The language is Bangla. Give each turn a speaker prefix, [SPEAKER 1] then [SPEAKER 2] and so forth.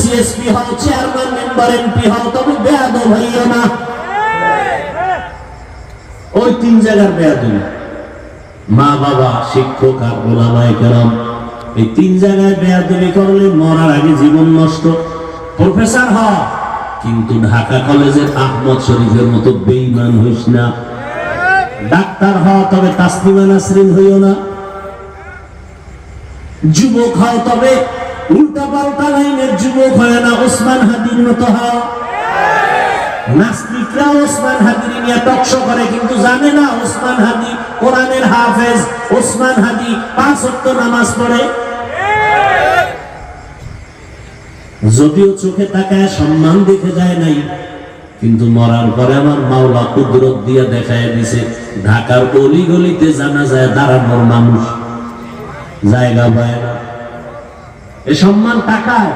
[SPEAKER 1] সিএসপি হও, চেয়ারম্যান, মেম্বার, এমপি হও, তবে বেয়াদব হইও না। ওই তিন জায়গার বেয়াদবি, মা বাবা, শিক্ষক আর ওলামায়ে কেরাম, এই তিন জায়গায় বেয়াদবি করলে মরার আগে জীবন নষ্ট। প্রফেসর হ, কিন্তু ঢাকা কলেজের আহমদ শরীফের মতো বেঈমান হইস না। ডাক্তার হ, তবে তাসলিমা নাসরিন হইও না। যুবক হও, তবে উল্টা পাল্টা লাইনের যুবক হয় না, ওসমান হাদির মতো হও। নাস্তিকরা ওসমান হাদির নিয়ে টকশো করে, কিন্তু জানে না ওসমান হাদি কোরআনের হাফেজ, ওসমান হাদি 5 ওয়াক্ত নামাজ পড়ে। যদিও চোখে তাকায় সম্মান দেখে যায় নাই, কিন্তু মরার পরে আমার মাওলা কুদরত দিয়ে দেখায় দিছে, ঢাকার গলি গলিতে জানা যায় দাঁড়ানোর মানুষ জায়গা পায় না। এ সম্মান টাকায়